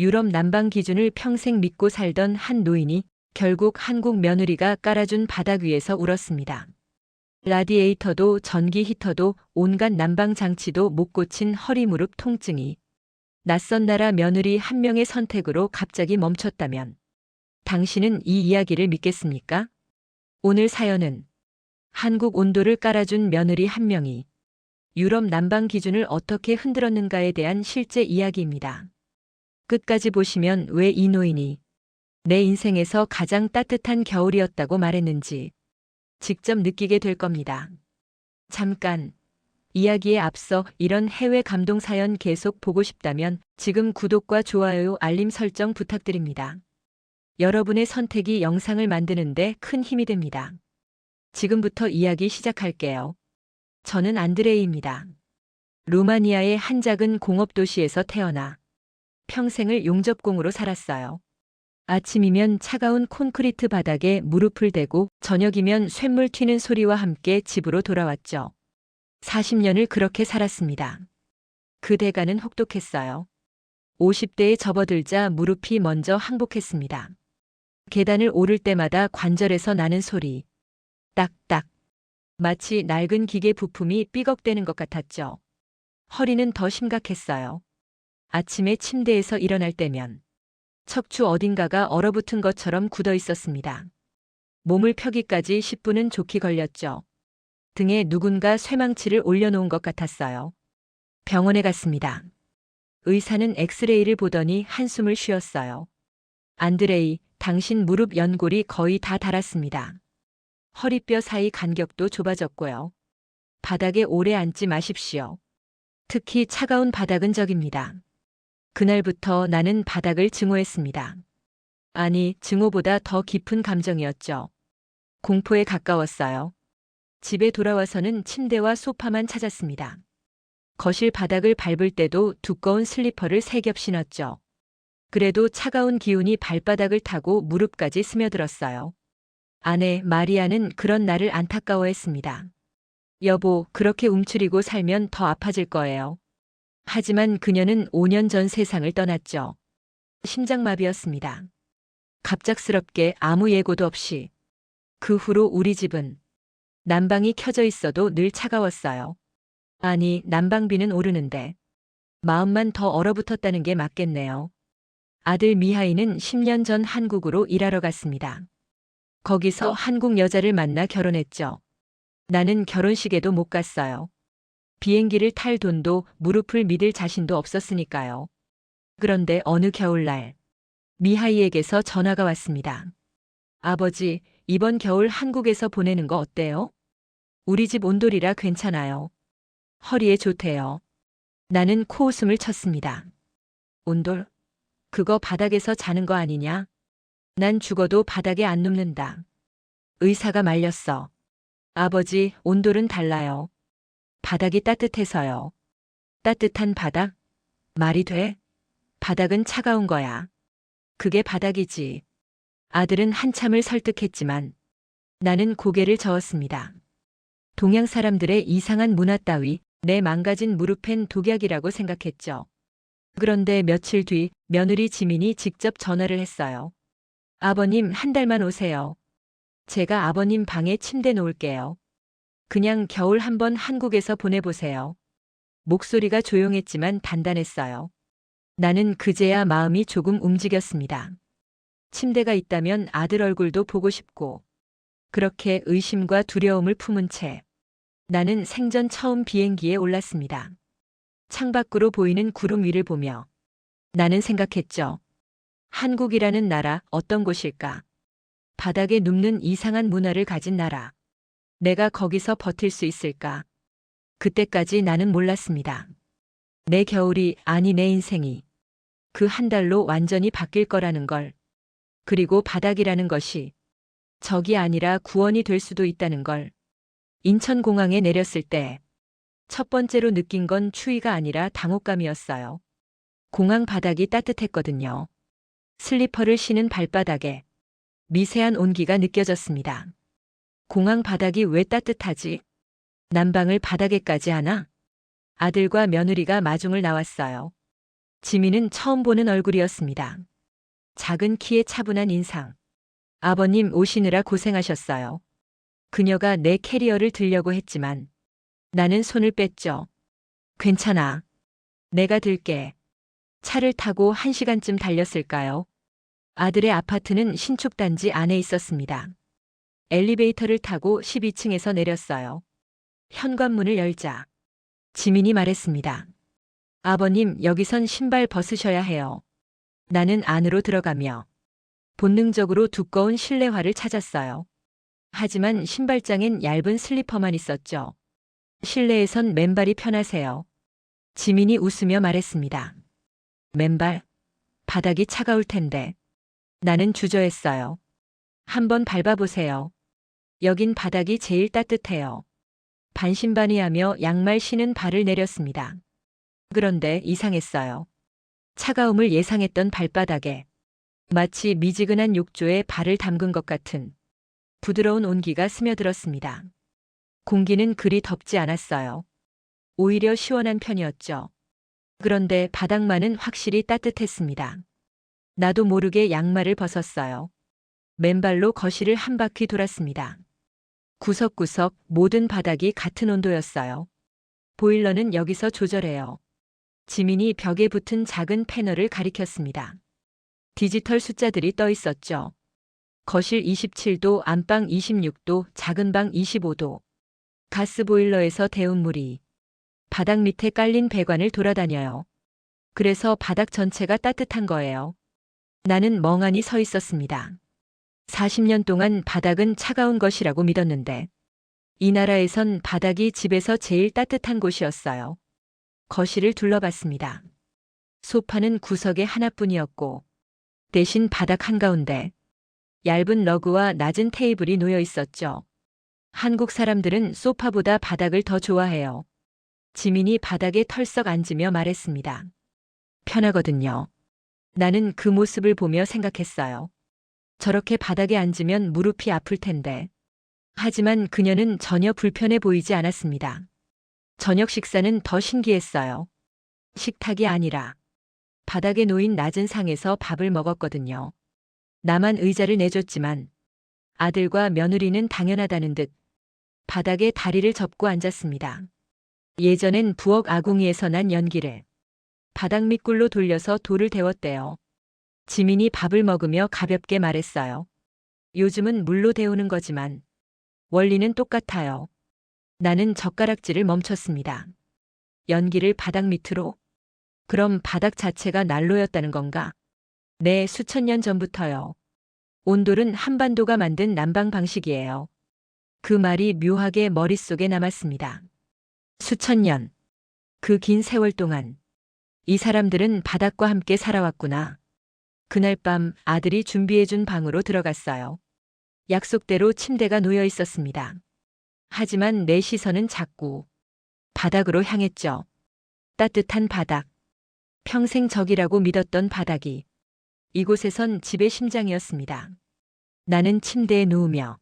유럽 난방 기준을 평생 믿고 살던 한 노인이 결국 한국 며느리가 깔아준 바닥 위에서 울었습니다. 라디에이터도 전기 히터도 온갖 난방 장치도 못 고친 허리 무릎 통증이 낯선 나라 며느리 한 명의 선택으로 갑자기 멈췄다면 당신은 이 이야기를 믿겠습니까? 오늘 사연은 한국 온도를 깔아준 며느리 한 명이 유럽 난방 기준을 어떻게 흔들었는가에 대한 실제 이야기입니다. 끝까지 보시면 왜 이 노인이 내 인생에서 가장 따뜻한 겨울이었다고 말했는지 직접 느끼게 될 겁니다. 잠깐, 이야기에 앞서 이런 해외 감동 사연 계속 보고 싶다면 지금 구독과 좋아요, 알림 설정 부탁드립니다. 여러분의 선택이 영상을 만드는데 큰 힘이 됩니다. 지금부터 이야기 시작할게요. 저는 안드레이입니다. 루마니아의 한 작은 공업도시에서 태어나 평생을 용접공으로 살았어요. 아침이면 차가운 콘크리트 바닥에 무릎을 대고 저녁이면 쇳물 튀는 소리와 함께 집으로 돌아왔죠. 40년을 그렇게 살았습니다. 그 대가는 혹독했어요. 50대에 접어들자 무릎이 먼저 항복했습니다. 계단을 오를 때마다 관절에서 나는 소리. 딱딱. 마치 낡은 기계 부품이 삐걱대는 것 같았죠. 허리는 더 심각했어요. 아침에 침대에서 일어날 때면 척추 어딘가가 얼어붙은 것처럼 굳어 있었습니다. 몸을 펴기까지 10분은 좋게 걸렸죠. 등에 누군가 쇠망치를 올려놓은 것 같았어요. 병원에 갔습니다. 의사는 엑스레이를 보더니 한숨을 쉬었어요. 안드레이, 당신 무릎 연골이 거의 다 닳았습니다. 허리뼈 사이 간격도 좁아졌고요. 바닥에 오래 앉지 마십시오. 특히 차가운 바닥은 적입니다. 그날부터 나는 바닥을 증오했습니다. 아니, 증오보다 더 깊은 감정이었죠. 공포에 가까웠어요. 집에 돌아와서는 침대와 소파만 찾았습니다. 거실 바닥을 밟을 때도 두꺼운 슬리퍼를 3겹 신었죠. 그래도 차가운 기운이 발바닥을 타고 무릎까지 스며들었어요. 아내 마리아는 그런 나를 안타까워했습니다. 여보, 그렇게 움츠리고 살면 더 아파질 거예요. 하지만 그녀는 5년 전 세상을 떠났죠. 심장마비였습니다. 갑작스럽게 아무 예고도 없이. 그 후로 우리 집은 난방이 켜져 있어도 늘 차가웠어요. 아니, 난방비는 오르는데 마음만 더 얼어붙었다는 게 맞겠네요. 아들 미하이는 10년 전 한국으로 일하러 갔습니다. 거기서 한국 여자를 만나 결혼했죠. 나는 결혼식에도 못 갔어요. 비행기를 탈 돈도 무릎을 믿을 자신도 없었으니까요. 그런데 어느 겨울날 미하이에게서 전화가 왔습니다. 아버지, 이번 겨울 한국에서 보내는 거 어때요? 우리 집 온돌이라 괜찮아요. 허리에 좋대요. 나는 코웃음을 쳤습니다. 온돌? 그거 바닥에서 자는 거 아니냐? 난 죽어도 바닥에 안 눕는다. 의사가 말렸어. 아버지, 온돌은 달라요. 바닥이 따뜻해서요. 따뜻한 바닥? 말이 돼? 바닥은 차가운 거야. 그게 바닥이지. 아들은 한참을 설득했지만 나는 고개를 저었습니다. 동양 사람들의 이상한 문화 따위 내 망가진 무릎엔 독약이라고 생각했죠. 그런데 며칠 뒤 며느리 지민이 직접 전화를 했어요. 아버님, 한 달만 오세요. 제가 아버님 방에 침대 놓을게요. 그냥 겨울 한번 한국에서 보내보세요. 목소리가 조용했지만 단단했어요. 나는 그제야 마음이 조금 움직였습니다. 침대가 있다면 아들 얼굴도 보고 싶고, 그렇게 의심과 두려움을 품은 채 나는 생전 처음 비행기에 올랐습니다. 창밖으로 보이는 구름 위를 보며 나는 생각했죠. 한국이라는 나라 어떤 곳일까? 바닥에 눕는 이상한 문화를 가진 나라. 내가 거기서 버틸 수 있을까? 그때까지 나는 몰랐습니다. 내 겨울이, 아니 내 인생이 그 한 달로 완전히 바뀔 거라는 걸. 그리고 바닥이라는 것이 적이 아니라 구원이 될 수도 있다는 걸. 인천공항에 내렸을 때 첫 번째로 느낀 건 추위가 아니라 당혹감이었어요. 공항 바닥이 따뜻했거든요. 슬리퍼를 신은 발바닥에 미세한 온기가 느껴졌습니다. 공항 바닥이 왜 따뜻하지? 난방을 바닥에까지 하나? 아들과 며느리가 마중을 나왔어요. 지민은 처음 보는 얼굴이었습니다. 작은 키에 차분한 인상. 아버님 오시느라 고생하셨어요. 그녀가 내 캐리어를 들려고 했지만 나는 손을 뺐죠. 괜찮아. 내가 들게. 차를 타고 1시간쯤 달렸을까요? 아들의 아파트는 신축 단지 안에 있었습니다. 엘리베이터를 타고 12층에서 내렸어요. 현관문을 열자 지민이 말했습니다. 아버님, 여기선 신발 벗으셔야 해요. 나는 안으로 들어가며 본능적으로 두꺼운 실내화를 찾았어요. 하지만 신발장엔 얇은 슬리퍼만 있었죠. 실내에선 맨발이 편하세요. 지민이 웃으며 말했습니다. 맨발? 바닥이 차가울 텐데. 나는 주저했어요. 한번 밟아보세요. 여긴 바닥이 제일 따뜻해요. 반신반의하며 양말 신은 발을 내렸습니다. 그런데 이상했어요. 차가움을 예상했던 발바닥에 마치 미지근한 욕조에 발을 담근 것 같은 부드러운 온기가 스며들었습니다. 공기는 그리 덥지 않았어요. 오히려 시원한 편이었죠. 그런데 바닥만은 확실히 따뜻했습니다. 나도 모르게 양말을 벗었어요. 맨발로 거실을 한 바퀴 돌았습니다. 구석구석 모든 바닥이 같은 온도였어요. 보일러는 여기서 조절해요. 지민이 벽에 붙은 작은 패널을 가리켰습니다. 디지털 숫자들이 떠 있었죠. 거실 27도, 안방 26도, 작은 방 25도. 가스보일러에서 데운 물이 바닥 밑에 깔린 배관을 돌아다녀요. 그래서 바닥 전체가 따뜻한 거예요. 나는 멍하니 서 있었습니다. 40년 동안 바닥은 차가운 것이라고 믿었는데 이 나라에선 바닥이 집에서 제일 따뜻한 곳이었어요. 거실을 둘러봤습니다. 소파는 구석에 하나뿐이었고 대신 바닥 한가운데 얇은 러그와 낮은 테이블이 놓여 있었죠. 한국 사람들은 소파보다 바닥을 더 좋아해요. 지민이 바닥에 털썩 앉으며 말했습니다. 편하거든요. 나는 그 모습을 보며 생각했어요. 저렇게 바닥에 앉으면 무릎이 아플 텐데. 하지만 그녀는 전혀 불편해 보이지 않았습니다. 저녁 식사는 더 신기했어요. 식탁이 아니라 바닥에 놓인 낮은 상에서 밥을 먹었거든요. 나만 의자를 내줬지만 아들과 며느리는 당연하다는 듯 바닥에 다리를 접고 앉았습니다. 예전엔 부엌 아궁이에서 난 연기를 바닥 밑굴로 돌려서 돌을 데웠대요. 지민이 밥을 먹으며 가볍게 말했어요. 요즘은 물로 데우는 거지만 원리는 똑같아요. 나는 젓가락질을 멈췄습니다. 연기를 바닥 밑으로? 그럼 바닥 자체가 난로였다는 건가? 네, 수천 년 전부터요. 온돌은 한반도가 만든 난방 방식이에요. 그 말이 묘하게 머릿속에 남았습니다. 수천 년. 그 긴 세월 동안 이 사람들은 바닥과 함께 살아왔구나. 그날 밤 아들이 준비해준 방으로 들어갔어요. 약속대로 침대가 놓여 있었습니다. 하지만 내 시선은 자꾸 바닥으로 향했죠. 따뜻한 바닥. 평생 적이라고 믿었던 바닥이 이곳에선 집의 심장이었습니다. 나는 침대에 누우며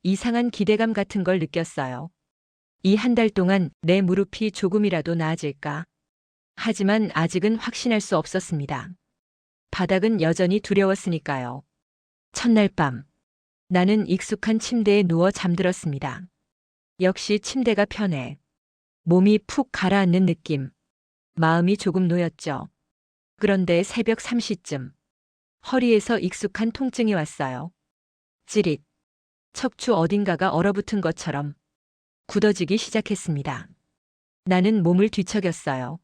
이상한 기대감 같은 걸 느꼈어요. 이 한 달 동안 내 무릎이 조금이라도 나아질까? 하지만 아직은 확신할 수 없었습니다. 바닥은 여전히 두려웠으니까요. 첫날 밤, 나는 익숙한 침대에 누워 잠들었습니다. 역시 침대가 편해. 몸이 푹 가라앉는 느낌. 마음이 조금 놓였죠. 그런데 새벽 3시쯤 허리에서 익숙한 통증이 왔어요. 찌릿. 척추 어딘가가 얼어붙은 것처럼 굳어지기 시작했습니다. 나는 몸을 뒤척였어요.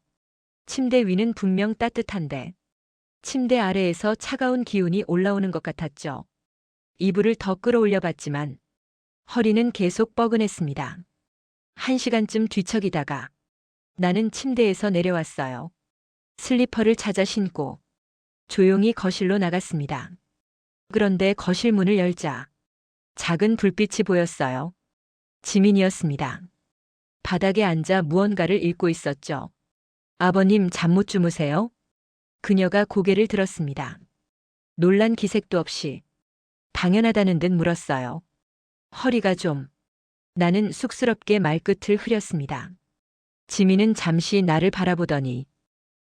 침대 위는 분명 따뜻한데 침대 아래에서 차가운 기운이 올라오는 것 같았죠. 이불을 더 끌어올려 봤지만 허리는 계속 뻐근했습니다. 1시간쯤 뒤척이다가 나는 침대에서 내려왔어요. 슬리퍼를 찾아 신고 조용히 거실로 나갔습니다. 그런데 거실 문을 열자 작은 불빛이 보였어요. 지민이었습니다. 바닥에 앉아 무언가를 읽고 있었죠. 아버님 잠 못 주무세요? 그녀가 고개를 들었습니다. 놀란 기색도 없이 당연하다는 듯 물었어요. 허리가 좀. 나는 쑥스럽게 말끝을 흐렸습니다. 지민은 잠시 나를 바라보더니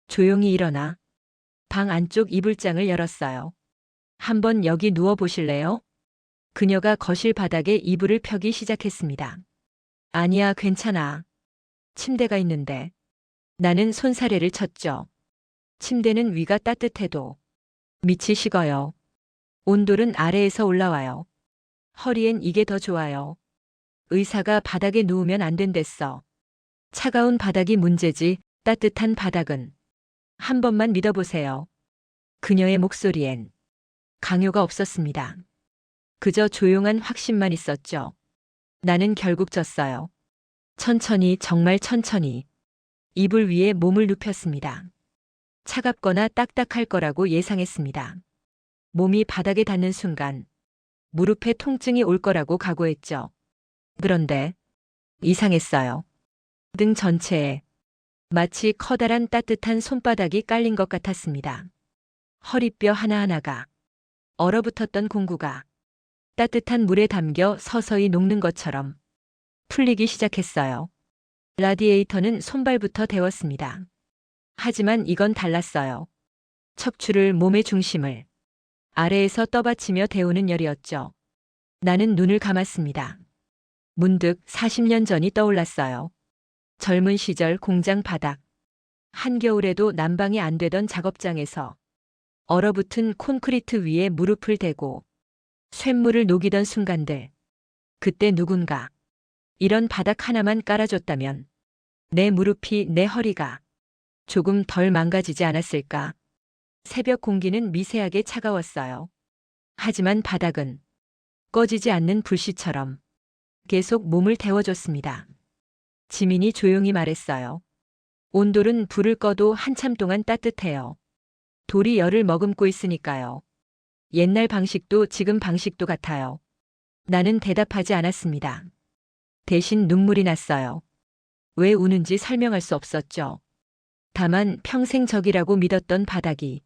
조용히 일어나. 방 안쪽 이불장을 열었어요. 한번 여기 누워 보실래요? 그녀가 거실 바닥에 이불을 펴기 시작했습니다. 아니야, 괜찮아. 침대가 있는데. 나는 손사래를 쳤죠. 침대는 위가 따뜻해도 밑이 식어요. 온돌은 아래에서 올라와요. 허리엔 이게 더 좋아요. 의사가 바닥에 누우면 안 된댔어. 차가운 바닥이 문제지 따뜻한 바닥은. 한 번만 믿어보세요. 그녀의 목소리엔 강요가 없었습니다. 그저 조용한 확신만 있었죠. 나는 결국 졌어요. 천천히, 정말 천천히 이불 위에 몸을 눕혔습니다. 차갑거나 딱딱할 거라고 예상했습니다. 몸이 바닥에 닿는 순간 무릎에 통증이 올 거라고 각오했죠. 그런데 이상했어요. 등 전체에 마치 커다란 따뜻한 손바닥이 깔린 것 같았습니다. 허리뼈 하나하나가 얼어붙었던 공구가 따뜻한 물에 담겨 서서히 녹는 것처럼 풀리기 시작했어요. 라디에이터는 손발부터 데웠습니다. 하지만 이건 달랐어요. 척추를 몸의 중심을 아래에서 떠받치며 데우는 열이었죠. 나는 눈을 감았습니다. 문득 40년 전이 떠올랐어요. 젊은 시절 공장 바닥. 한겨울에도 난방이 안 되던 작업장에서 얼어붙은 콘크리트 위에 무릎을 대고 쇳물을 녹이던 순간들. 그때 누군가 이런 바닥 하나만 깔아줬다면 내 무릎이, 내 허리가 조금 덜 망가지지 않았을까. 새벽 공기는 미세하게 차가웠어요. 하지만 바닥은 꺼지지 않는 불씨처럼 계속 몸을 데워줬습니다. 지민이 조용히 말했어요. 온돌은 불을 꺼도 한참 동안 따뜻해요. 돌이 열을 머금고 있으니까요. 옛날 방식도 지금 방식도 같아요. 나는 대답하지 않았습니다. 대신 눈물이 났어요. 왜 우는지 설명할 수 없었죠. 다만 평생 적이라고 믿었던 바닥이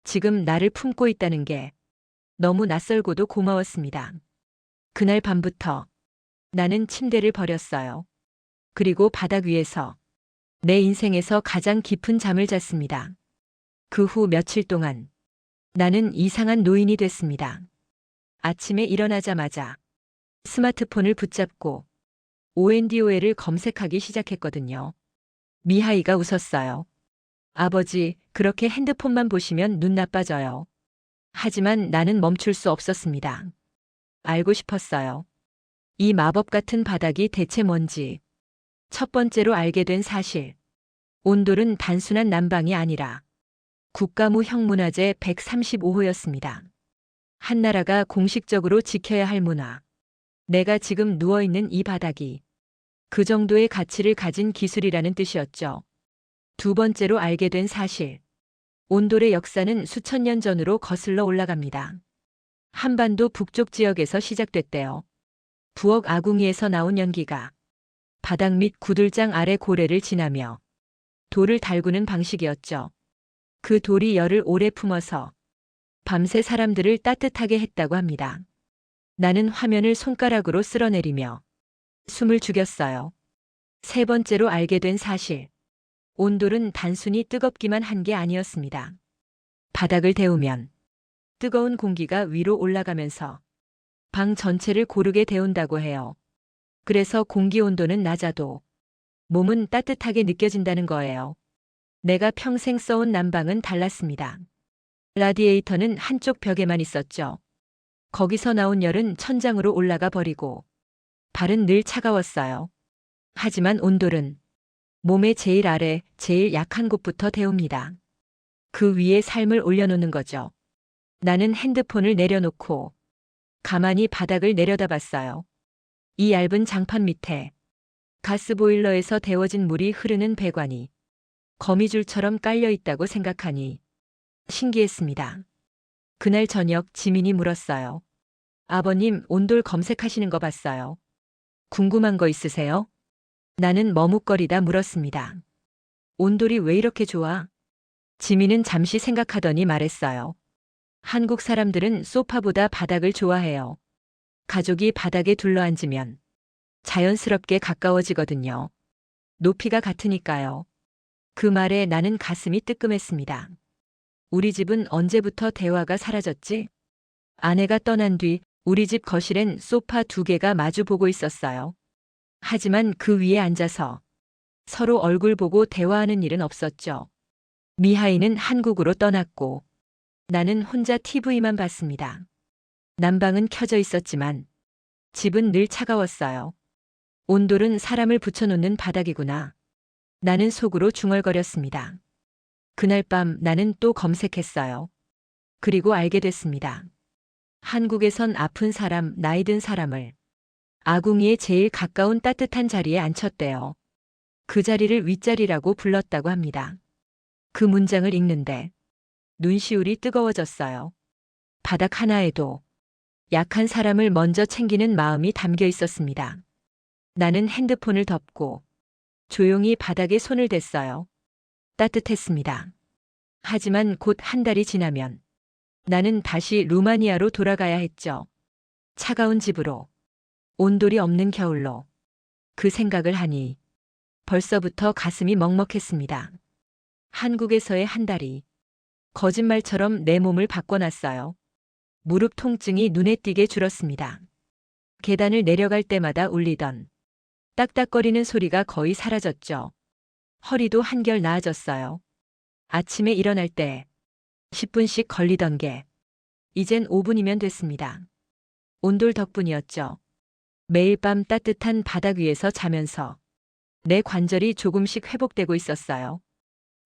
지금 나를 품고 있다는 게 너무 낯설고도 고마웠습니다. 그날 밤부터 나는 침대를 버렸어요. 그리고 바닥 위에서 내 인생에서 가장 깊은 잠을 잤습니다. 그 후 며칠 동안 나는 이상한 노인이 됐습니다. 아침에 일어나자마자 스마트폰을 붙잡고 ONDOL을 검색하기 시작했거든요. 미하이가 웃었어요. 아버지, 그렇게 핸드폰만 보시면 눈 나빠져요. 하지만 나는 멈출 수 없었습니다. 알고 싶었어요. 이 마법 같은 바닥이 대체 뭔지. 첫 번째로 알게 된 사실. 온돌은 단순한 난방이 아니라 국가무 형문화재 135호였습니다. 한 나라가 공식적으로 지켜야 할 문화. 내가 지금 누워있는 이 바닥이 그 정도의 가치를 가진 기술이라는 뜻이었죠. 두 번째로 알게 된 사실. 온돌의 역사는 수천 년 전으로 거슬러 올라갑니다. 한반도 북쪽 지역에서 시작됐대요. 부엌 아궁이에서 나온 연기가 바닥 및 구들장 아래 고래를 지나며 돌을 달구는 방식이었죠. 그 돌이 열을 오래 품어서 밤새 사람들을 따뜻하게 했다고 합니다. 나는 화면을 손가락으로 쓸어내리며 숨을 죽였어요. 세 번째로 알게 된 사실. 온돌은 단순히 뜨겁기만 한 게 아니었습니다. 바닥을 데우면 뜨거운 공기가 위로 올라가면서 방 전체를 고르게 데운다고 해요. 그래서 공기 온도는 낮아도 몸은 따뜻하게 느껴진다는 거예요. 내가 평생 써온 난방은 달랐습니다. 라디에이터는 한쪽 벽에만 있었죠. 거기서 나온 열은 천장으로 올라가 버리고 발은 늘 차가웠어요. 하지만 온돌은 몸의 제일 아래, 제일 약한 곳부터 데웁니다. 그 위에 삶을 올려놓는 거죠. 나는 핸드폰을 내려놓고 가만히 바닥을 내려다봤어요. 이 얇은 장판 밑에 가스보일러에서 데워진 물이 흐르는 배관이 거미줄처럼 깔려 있다고 생각하니 신기했습니다. 그날 저녁 지민이 물었어요. 아버님, 온돌 검색하시는 거 봤어요. 궁금한 거 있으세요? 나는 머뭇거리다 물었습니다. 온돌이 왜 이렇게 좋아? 지민은 잠시 생각하더니 말했어요. 한국 사람들은 소파보다 바닥을 좋아해요. 가족이 바닥에 둘러앉으면 자연스럽게 가까워지거든요. 높이가 같으니까요. 그 말에 나는 가슴이 뜨끔했습니다. 우리 집은 언제부터 대화가 사라졌지? 아내가 떠난 뒤 우리 집 거실엔 소파 두 개가 마주 보고 있었어요. 하지만 그 위에 앉아서 서로 얼굴 보고 대화하는 일은 없었죠. 미하이는 한국으로 떠났고 나는 혼자 TV만 봤습니다. 난방은 켜져 있었지만 집은 늘 차가웠어요. 온돌은 사람을 붙여놓는 바닥이구나. 나는 속으로 중얼거렸습니다. 그날 밤 나는 또 검색했어요. 그리고 알게 됐습니다. 한국에선 아픈 사람, 나이 든 사람을 아궁이에 제일 가까운 따뜻한 자리에 앉혔대요. 그 자리를 윗자리라고 불렀다고 합니다. 그 문장을 읽는데 눈시울이 뜨거워졌어요. 바닥 하나에도 약한 사람을 먼저 챙기는 마음이 담겨 있었습니다. 나는 핸드폰을 덮고 조용히 바닥에 손을 댔어요. 따뜻했습니다. 하지만 곧 한 달이 지나면 나는 다시 루마니아로 돌아가야 했죠. 차가운 집으로, 온돌이 없는 겨울로. 그 생각을 하니 벌써부터 가슴이 먹먹했습니다. 한국에서의 한 달이 거짓말처럼 내 몸을 바꿔놨어요. 무릎 통증이 눈에 띄게 줄었습니다. 계단을 내려갈 때마다 울리던 딱딱거리는 소리가 거의 사라졌죠. 허리도 한결 나아졌어요. 아침에 일어날 때 10분씩 걸리던 게 이젠 5분이면 됐습니다. 온돌 덕분이었죠. 매일 밤 따뜻한 바닥 위에서 자면서 내 관절이 조금씩 회복되고 있었어요.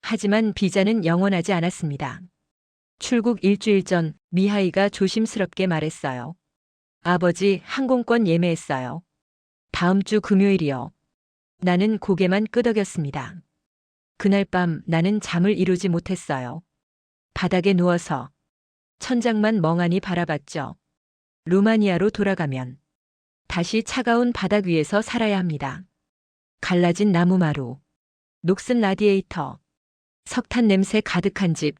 하지만 비자는 영원하지 않았습니다. 출국 일주일 전 미하이가 조심스럽게 말했어요. 아버지, 항공권 예매했어요. 다음 주 금요일이요. 나는 고개만 끄덕였습니다. 그날 밤 나는 잠을 이루지 못했어요. 바닥에 누워서 천장만 멍하니 바라봤죠. 루마니아로 돌아가면 다시 차가운 바닥 위에서 살아야 합니다. 갈라진 나무마루, 녹슨 라디에이터, 석탄 냄새 가득한 집,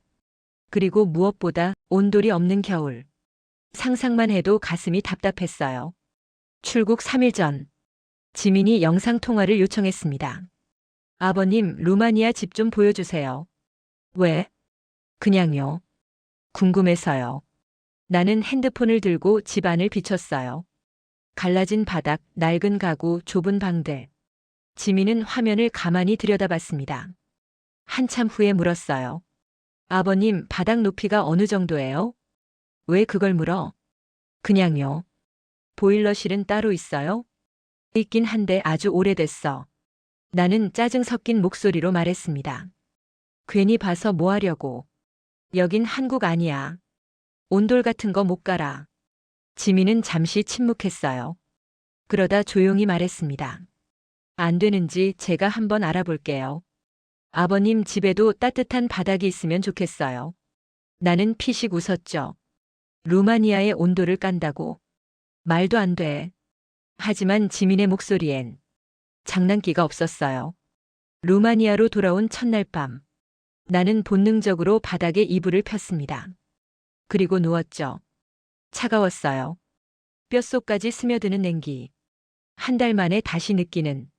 그리고 무엇보다 온돌이 없는 겨울. 상상만 해도 가슴이 답답했어요. 출국 3일 전, 지민이 영상통화를 요청했습니다. 아버님, 루마니아 집 좀 보여주세요. 왜? 그냥요. 궁금해서요. 나는 핸드폰을 들고 집 안을 비췄어요. 갈라진 바닥, 낡은 가구, 좁은 방들. 지민은 화면을 가만히 들여다봤습니다. 한참 후에 물었어요. 아버님, 바닥 높이가 어느 정도예요? 왜 그걸 물어? 그냥요. 보일러실은 따로 있어요? 있긴 한데 아주 오래됐어. 나는 짜증 섞인 목소리로 말했습니다. 괜히 봐서 뭐 하려고. 여긴 한국 아니야. 온돌 같은 거 못 갈아. 지민은 잠시 침묵했어요. 그러다 조용히 말했습니다. 안 되는지 제가 한번 알아볼게요. 아버님 집에도 따뜻한 바닥이 있으면 좋겠어요. 나는 피식 웃었죠. 루마니아의 온도를 깐다고. 말도 안 돼. 하지만 지민의 목소리엔 장난기가 없었어요. 루마니아로 돌아온 첫날 밤, 나는 본능적으로 바닥에 이불을 폈습니다. 그리고 누웠죠. 차가웠어요. 뼛속까지 스며드는 냉기. 한 달 만에 다시 느끼는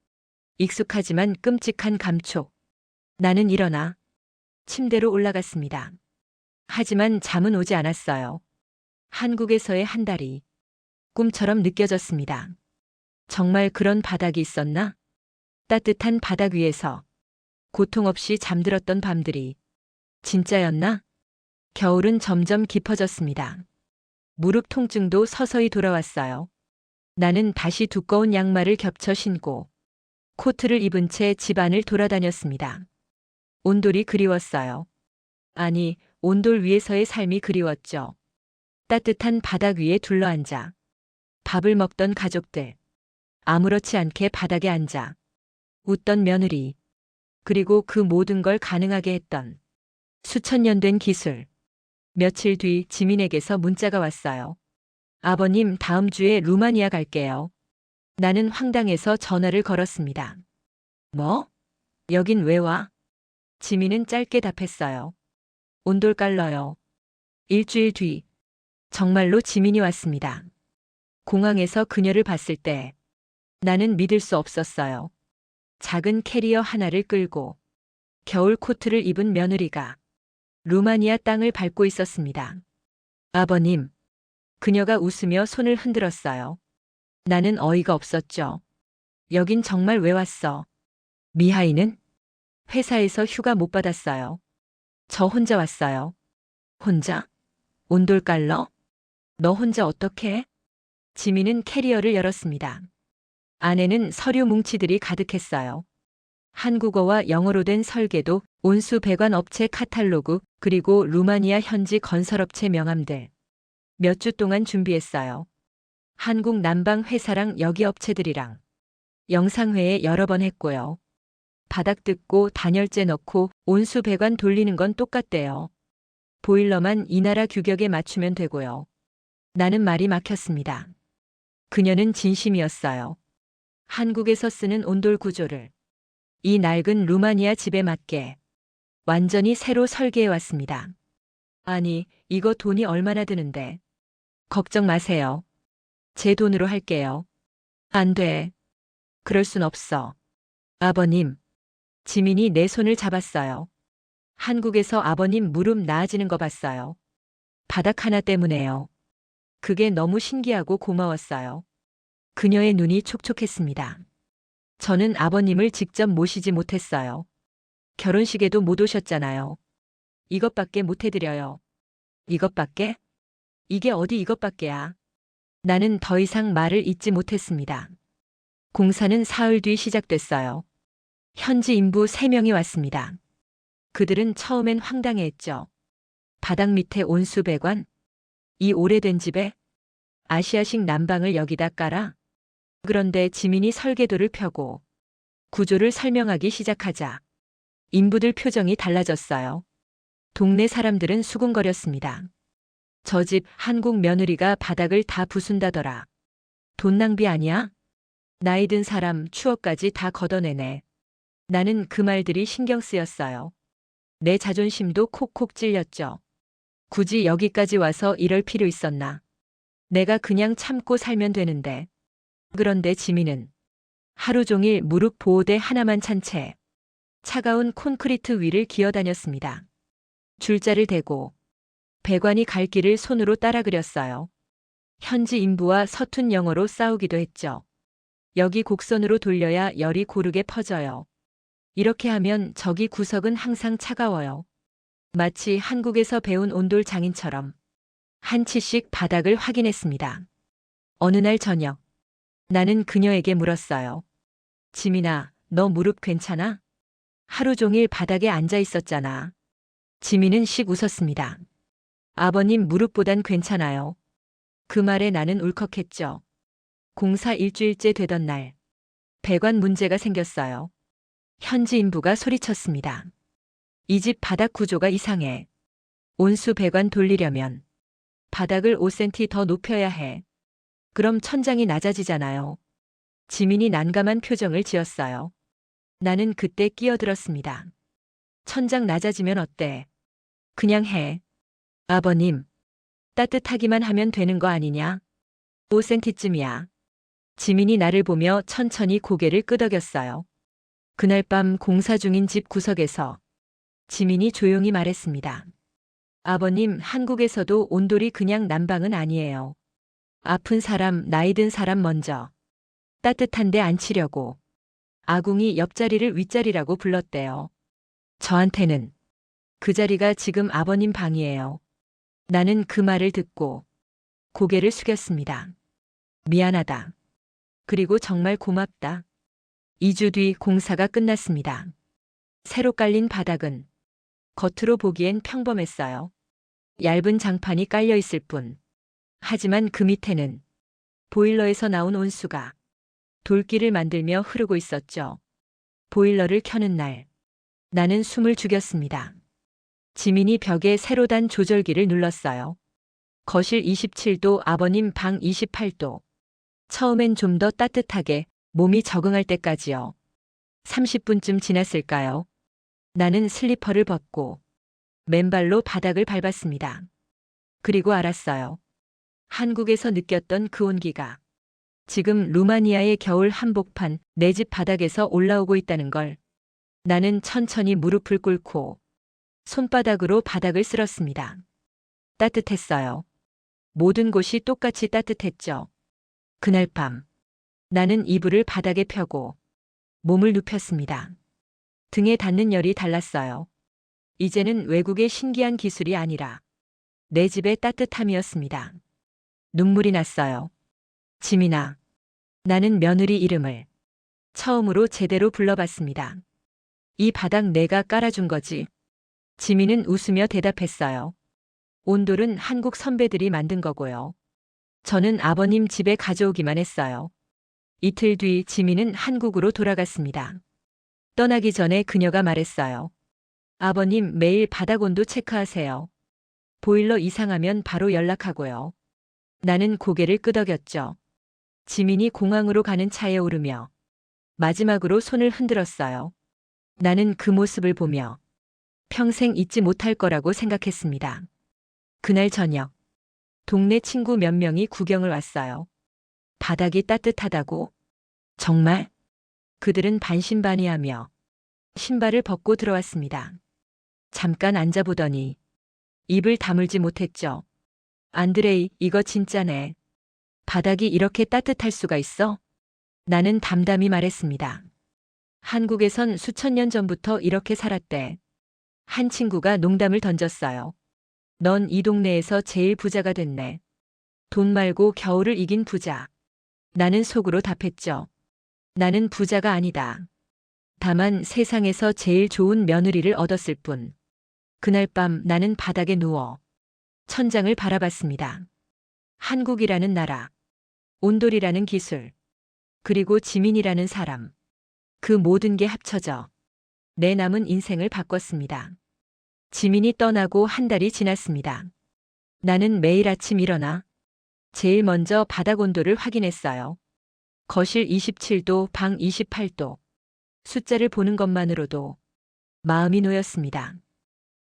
익숙하지만 끔찍한 감촉. 나는 일어나 침대로 올라갔습니다. 하지만 잠은 오지 않았어요. 한국에서의 한 달이 꿈처럼 느껴졌습니다. 정말 그런 바닥이 있었나? 따뜻한 바닥 위에서 고통 없이 잠들었던 밤들이 진짜였나? 겨울은 점점 깊어졌습니다. 무릎 통증도 서서히 돌아왔어요. 나는 다시 두꺼운 양말을 겹쳐 신고 코트를 입은 채 집안을 돌아다녔습니다. 온돌이 그리웠어요. 아니, 온돌 위에서의 삶이 그리웠죠. 따뜻한 바닥 위에 둘러앉아 밥을 먹던 가족들, 아무렇지 않게 바닥에 앉아 웃던 며느리, 그리고 그 모든 걸 가능하게 했던 수천 년 된 기술. 며칠 뒤 지민에게서 문자가 왔어요. 아버님, 다음 주에 루마니아 갈게요. 나는 황당해서 전화를 걸었습니다. 뭐? 여긴 왜 와? 지민은 짧게 답했어요. 온돌 깔러요. 일주일 뒤, 정말로 지민이 왔습니다. 공항에서 그녀를 봤을 때 나는 믿을 수 없었어요. 작은 캐리어 하나를 끌고 겨울 코트를 입은 며느리가 루마니아 땅을 밟고 있었습니다. 아버님. 그녀가 웃으며 손을 흔들었어요. 나는 어이가 없었죠. 여긴 정말 왜 왔어? 미하이는? 회사에서 휴가 못 받았어요. 저 혼자 왔어요. 혼자? 온돌 깔러? 너 혼자 어떻게? 지민은 캐리어를 열었습니다. 안에는 서류 뭉치들이 가득했어요. 한국어와 영어로 된 설계도, 온수 배관 업체 카탈로그, 그리고 루마니아 현지 건설업체 명함들. 몇 주 동안 준비했어요. 한국 난방 회사랑 여기 업체들이랑. 영상회에 여러 번 했고요. 바닥 뜯고 단열재 넣고 온수 배관 돌리는 건 똑같대요. 보일러만 이 나라 규격에 맞추면 되고요. 나는 말이 막혔습니다. 그녀는 진심이었어요. 한국에서 쓰는 온돌 구조를 이 낡은 루마니아 집에 맞게 완전히 새로 설계해 왔습니다. 아니, 이거 돈이 얼마나 드는데. 걱정 마세요. 제 돈으로 할게요. 안 돼. 그럴 순 없어. 아버님. 지민이 내 손을 잡았어요. 한국에서 아버님 무릎 나아지는 거 봤어요. 바닥 하나 때문에요. 그게 너무 신기하고 고마웠어요. 그녀의 눈이 촉촉했습니다. 저는 아버님을 직접 모시지 못했어요. 결혼식에도 못 오셨잖아요. 이것밖에 못 해드려요. 이것밖에? 이게 어디 이것밖에야. 나는 더 이상 말을 잇지 못했습니다. 공사는 사흘 뒤 시작됐어요. 현지 인부 3명이 왔습니다. 그들은 처음엔 황당해했죠. 바닥 밑에 온수 배관? 이 오래된 집에? 아시아식 난방을 여기다 깔아? 그런데 지민이 설계도를 펴고 구조를 설명하기 시작하자 인부들 표정이 달라졌어요. 동네 사람들은 수군거렸습니다. 저 집 한국 며느리가 바닥을 다 부순다더라. 돈 낭비 아니야? 나이 든 사람 추억까지 다 걷어내네. 나는 그 말들이 신경 쓰였어요. 내 자존심도 콕콕 찔렸죠. 굳이 여기까지 와서 이럴 필요 있었나? 내가 그냥 참고 살면 되는데. 그런데 지민은 하루 종일 무릎 보호대 하나만 찬 채 차가운 콘크리트 위를 기어다녔습니다. 줄자를 대고 배관이 갈 길을 손으로 따라 그렸어요. 현지 인부와 서툰 영어로 싸우기도 했죠. 여기 곡선으로 돌려야 열이 고르게 퍼져요. 이렇게 하면 저기 구석은 항상 차가워요. 마치 한국에서 배운 온돌 장인처럼 한 치씩 바닥을 확인했습니다. 어느 날 저녁, 나는 그녀에게 물었어요. 지민아, 너 무릎 괜찮아? 하루 종일 바닥에 앉아 있었잖아. 지민은 씩 웃었습니다. 아버님 무릎보단 괜찮아요. 그 말에 나는 울컥했죠. 공사 일주일째 되던 날, 배관 문제가 생겼어요. 현지 인부가 소리쳤습니다. 이 집 바닥 구조가 이상해. 온수 배관 돌리려면 바닥을 5cm 더 높여야 해. 그럼 천장이 낮아지잖아요. 지민이 난감한 표정을 지었어요. 나는 그때 끼어들었습니다. 천장 낮아지면 어때? 그냥 해. 아버님, 따뜻하기만 하면 되는 거 아니냐? 5cm쯤이야. 지민이 나를 보며 천천히 고개를 끄덕였어요. 그날 밤 공사 중인 집 구석에서 지민이 조용히 말했습니다. 아버님, 한국에서도 온돌이 그냥 난방은 아니에요. 아픈 사람, 나이 든 사람 먼저 따뜻한 데 앉히려고 아궁이 옆자리를 윗자리라고 불렀대요. 저한테는 그 자리가 지금 아버님 방이에요. 나는 그 말을 듣고 고개를 숙였습니다. 미안하다. 그리고 정말 고맙다. 2주 뒤 공사가 끝났습니다. 새로 깔린 바닥은 겉으로 보기엔 평범했어요. 얇은 장판이 깔려 있을 뿐. 하지만 그 밑에는 보일러에서 나온 온수가 돌길을 만들며 흐르고 있었죠. 보일러를 켜는 날, 나는 숨을 죽였습니다. 지민이 벽에 새로 단 조절기를 눌렀어요. 거실 27도, 아버님 방 28도. 처음엔 좀 더 따뜻하게 몸이 적응할 때까지요. 30분쯤 지났을까요? 나는 슬리퍼를 벗고 맨발로 바닥을 밟았습니다. 그리고 알았어요. 한국에서 느꼈던 그 온기가 지금 루마니아의 겨울 한복판 내 집 바닥에서 올라오고 있다는 걸. 나는 천천히 무릎을 꿇고 손바닥으로 바닥을 쓸었습니다. 따뜻했어요. 모든 곳이 똑같이 따뜻했죠. 그날 밤, 나는 이불을 바닥에 펴고 몸을 눕혔습니다. 등에 닿는 열이 달랐어요. 이제는 외국의 신기한 기술이 아니라 내 집의 따뜻함이었습니다. 눈물이 났어요. 지민아. 나는 며느리 이름을 처음으로 제대로 불러봤습니다. 이 바닥 내가 깔아준 거지. 지민은 웃으며 대답했어요. 온돌은 한국 선배들이 만든 거고요. 저는 아버님 집에 가져오기만 했어요. 이틀 뒤 지민은 한국으로 돌아갔습니다. 떠나기 전에 그녀가 말했어요. 아버님 매일 바닥 온도 체크하세요. 보일러 이상하면 바로 연락하고요. 나는 고개를 끄덕였죠. 지민이 공항으로 가는 차에 오르며 마지막으로 손을 흔들었어요. 나는 그 모습을 보며 평생 잊지 못할 거라고 생각했습니다. 그날 저녁, 동네 친구 몇 명이 구경을 왔어요. 바닥이 따뜻하다고? 정말? 그들은 반신반의하며 신발을 벗고 들어왔습니다. 잠깐 앉아보더니 입을 다물지 못했죠. 안드레이, 이거 진짜네. 바닥이 이렇게 따뜻할 수가 있어? 나는 담담히 말했습니다. 한국에선 수천 년 전부터 이렇게 살았대. 한 친구가 농담을 던졌어요. 넌 이 동네에서 제일 부자가 됐네. 돈 말고 겨울을 이긴 부자. 나는 속으로 답했죠. 나는 부자가 아니다. 다만 세상에서 제일 좋은 며느리를 얻었을 뿐. 그날 밤 나는 바닥에 누워 천장을 바라봤습니다. 한국이라는 나라, 온돌이라는 기술, 그리고 지민이라는 사람. 그 모든 게 합쳐져 내 남은 인생을 바꿨습니다. 지민이 떠나고 한 달이 지났습니다. 나는 매일 아침 일어나 제일 먼저 바닥 온도를 확인했어요. 거실 27도, 방 28도. 숫자를 보는 것만으로도 마음이 놓였습니다.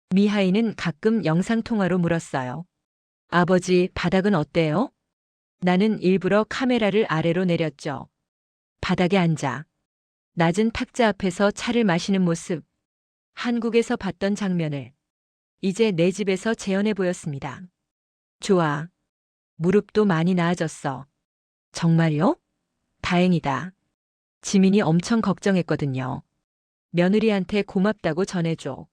미하이는 가끔 영상통화로 물었어요. 아버지, 바닥은 어때요? 나는 일부러 카메라를 아래로 내렸죠. 바닥에 앉아 낮은 탁자 앞에서 차를 마시는 모습. 한국에서 봤던 장면을 이제 내 집에서 재현해 보였습니다. 좋아. 무릎도 많이 나아졌어. 정말요? 다행이다. 지민이 엄청 걱정했거든요. 며느리한테 고맙다고 전해줘.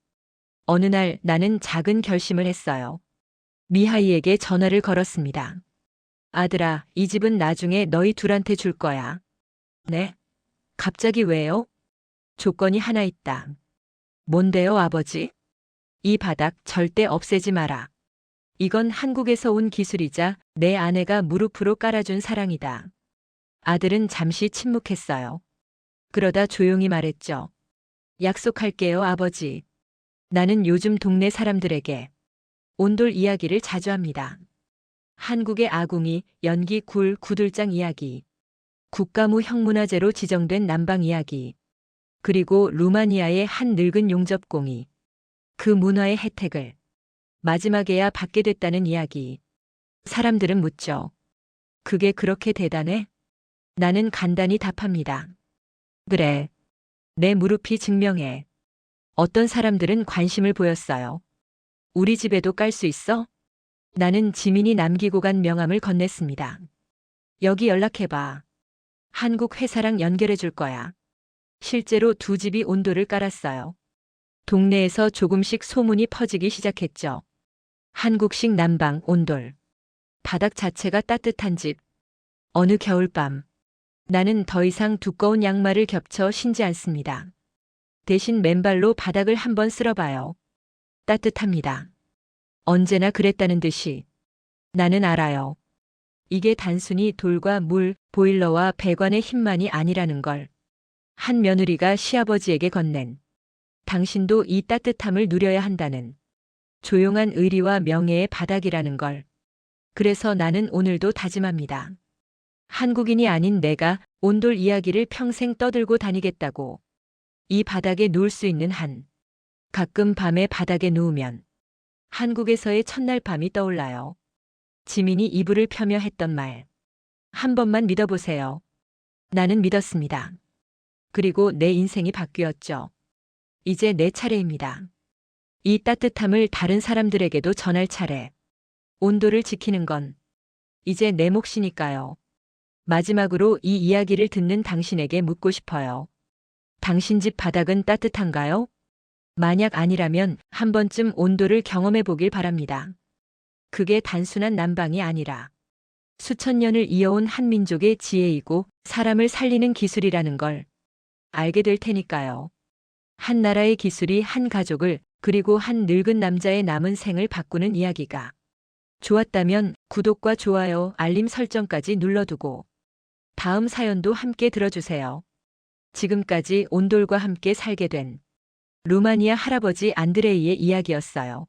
어느 날 나는 작은 결심을 했어요. 미하이에게 전화를 걸었습니다. 아들아, 이 집은 나중에 너희 둘한테 줄 거야. 네? 갑자기 왜요? 조건이 하나 있다. 뭔데요, 아버지? 이 바닥 절대 없애지 마라. 이건 한국에서 온 기술이자 내 아내가 무릎으로 깔아준 사랑이다. 아들은 잠시 침묵했어요. 그러다 조용히 말했죠. 약속할게요, 아버지. 나는 요즘 동네 사람들에게 온돌 이야기를 자주 합니다. 한국의 아궁이, 연기, 굴, 구들장 이야기, 국가무 형문화재로 지정된 난방 이야기, 그리고 루마니아의 한 늙은 용접공이 그 문화의 혜택을 마지막에야 받게 됐다는 이야기. 사람들은 묻죠. 그게 그렇게 대단해? 나는 간단히 답합니다. 그래. 내 무릎이 증명해. 어떤 사람들은 관심을 보였어요. 우리 집에도 깔 수 있어? 나는 지민이 남기고 간 명함을 건넸습니다. 여기 연락해봐. 한국 회사랑 연결해 줄 거야. 실제로 두 집이 온돌을 깔았어요. 동네에서 조금씩 소문이 퍼지기 시작했죠. 한국식 난방 온돌. 바닥 자체가 따뜻한 집. 어느 겨울밤. 나는 더 이상 두꺼운 양말을 겹쳐 신지 않습니다. 대신 맨발로 바닥을 한번 쓸어봐요. 따뜻합니다. 언제나 그랬다는 듯이. 나는 알아요. 이게 단순히 돌과 물, 보일러와 배관의 힘만이 아니라는 걸. 한 며느리가 시아버지에게 건넨 당신도 이 따뜻함을 누려야 한다는 조용한 의리와 명예의 바닥이라는 걸. 그래서 나는 오늘도 다짐합니다. 한국인이 아닌 내가 온돌 이야기를 평생 떠들고 다니겠다고. 이 바닥에 누울 수 있는 한. 가끔 밤에 바닥에 누우면 한국에서의 첫날 밤이 떠올라요. 지민이 이불을 펴며 했던 말. 한 번만 믿어보세요. 나는 믿었습니다. 그리고 내 인생이 바뀌었죠. 이제 내 차례입니다. 이 따뜻함을 다른 사람들에게도 전할 차례. 온도를 지키는 건 이제 내 몫이니까요. 마지막으로 이 이야기를 듣는 당신에게 묻고 싶어요. 당신 집 바닥은 따뜻한가요? 만약 아니라면 한 번쯤 온도를 경험해 보길 바랍니다. 그게 단순한 난방이 아니라 수천 년을 이어온 한 민족의 지혜이고 사람을 살리는 기술이라는 걸 알게 될 테니까요. 한 나라의 기술이 한 가족을 그리고 한 늙은 남자의 남은 생을 바꾸는 이야기가 좋았다면 구독과 좋아요, 알림 설정까지 눌러두고 다음 사연도 함께 들어주세요. 지금까지 온돌과 함께 살게 된 루마니아 할아버지 안드레이의 이야기였어요.